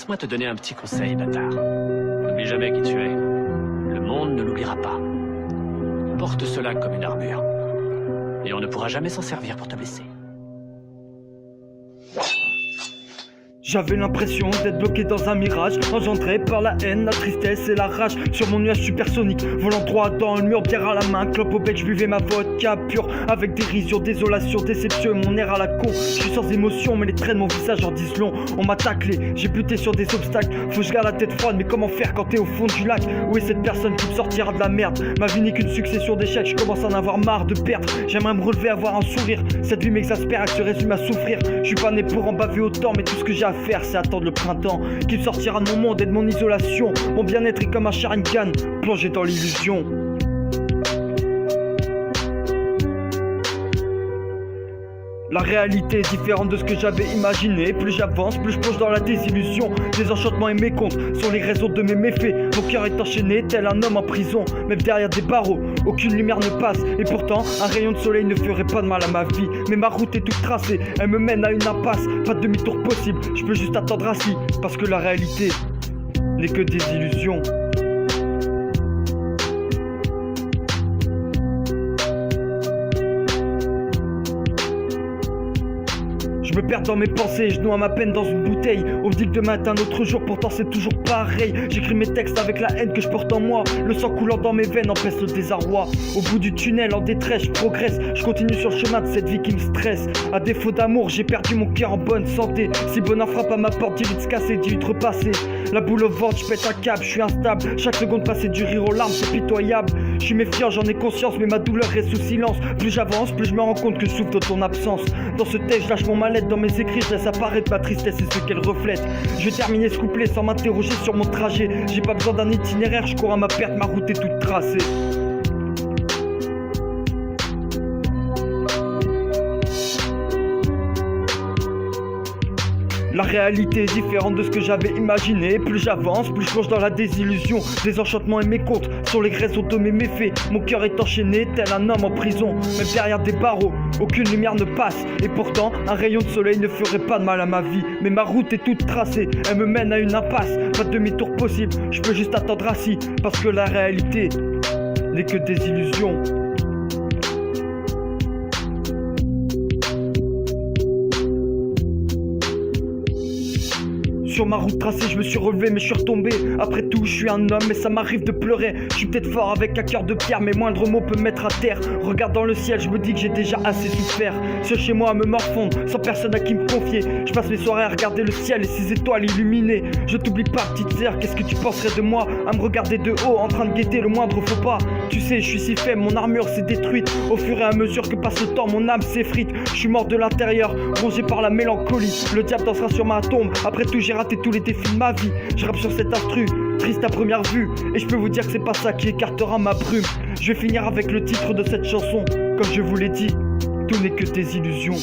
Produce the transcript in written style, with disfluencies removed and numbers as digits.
Laisse-moi te donner un petit conseil, bâtard. N'oublie jamais qui tu es. Le monde ne l'oubliera pas. Porte cela comme une armure. Et on ne pourra jamais s'en servir pour te blesser. J'avais l'impression d'être bloqué dans un mirage, engendré par la haine, la tristesse et la rage. Sur mon nuage supersonique, volant droit dans le mur, bière à la main, clope au bec, je buvais ma vodka pure. Avec dérision, désolation, déception et mon air à la con. Je suis sans émotion, mais les traits de mon visage en disent long. On m'a taclé, j'ai buté sur des obstacles. Faut que je garde la tête froide, mais comment faire quand t'es au fond du lac? Où est cette personne qui me sortira de la merde? Ma vie n'est qu'une succession d'échecs, je commence à en avoir marre de perdre. J'aimerais me relever, avoir un sourire. Cette vie m'exaspère, elle se résume à souffrir. Je suis pas né pour en baver autant, mais tout ce que j'ai à faire, c'est attendre le printemps qui me sortira de mon monde et de mon isolation. Mon bien-être est comme un Sharingan plongé dans l'illusion. La réalité est différente de ce que j'avais imaginé. Plus j'avance, plus je plonge dans la désillusion. Des enchantements et mes comptes sont les raisons de mes méfaits. Mon cœur est enchaîné tel un homme en prison. Même derrière des barreaux, aucune lumière ne passe. Et pourtant, un rayon de soleil ne ferait pas de mal à ma vie. Mais ma route est toute tracée, elle me mène à une impasse. Pas de demi-tour possible, je peux juste attendre assis. Parce que la réalité n'est que des illusions. Je me perds dans mes pensées, je noie ma peine dans une bouteille. On me dit que demain est un autre jour, pourtant c'est toujours pareil. J'écris mes textes avec la haine que je porte en moi. Le sang coulant dans mes veines empêche le désarroi. Au bout du tunnel, en détresse, je progresse. Je continue sur le chemin de cette vie qui me stresse. À défaut d'amour, j'ai perdu mon cœur en bonne santé. Si bonheur frappe à ma porte, dis-lui de se casser, dis-lui de repasser. La boule au ventre, je pète un câble, je suis instable. Chaque seconde passée du rire aux larmes, c'est pitoyable. Je suis méfiant, j'en ai conscience, mais ma douleur reste sous silence. Plus j'avance, plus je me rends compte que je souffre de ton absence. Dans ce texte, je lâche mon mal-être. Dans mes écrits, je laisse apparaître ma tristesse et ce qu'elle reflète. Je vais terminer ce couplet sans m'interroger sur mon trajet. J'ai pas besoin d'un itinéraire, je cours à ma perte, ma route est toute tracée. La réalité est différente de ce que j'avais imaginé. Plus j'avance, plus je plonge dans la désillusion. Des enchantements et mes comptes sont les raisons de mes méfaits. Mon cœur est enchaîné tel un homme en prison. Même derrière des barreaux, aucune lumière ne passe. Et pourtant, un rayon de soleil ne ferait pas de mal à ma vie. Mais ma route est toute tracée, elle me mène à une impasse. Pas de demi-tour possible, je peux juste attendre assis. Parce que la réalité n'est que des illusions. Sur ma route tracée, je me suis relevé mais je suis retombé. Après tout, je suis un homme mais ça m'arrive de pleurer. Je suis peut-être fort avec un cœur de pierre, mais moindre mot peut me mettre à terre. Regarde dans le ciel, je me dis que j'ai déjà assez souffert. Seul chez moi à me morfondre, sans personne à qui me confier. Je passe mes soirées à regarder le ciel et ses étoiles illuminées. Je t'oublie pas, petite sœur, qu'est-ce que tu penserais de moi? À me regarder de haut, en train de guetter le moindre faux pas. Tu sais, je suis si faible, mon armure s'est détruite. Au fur et à mesure que passe le temps, mon âme s'effrite. Je suis mort de l'intérieur, rongé par la mélancolie. Le diable dansera sur ma tombe, après tout j'ai raté tous les défis de ma vie. Je rappe sur cet instru, triste à première vue. Et je peux vous dire que c'est pas ça qui écartera ma brume. Je vais finir avec le titre de cette chanson. Comme je vous l'ai dit, tout n'est que des illusions.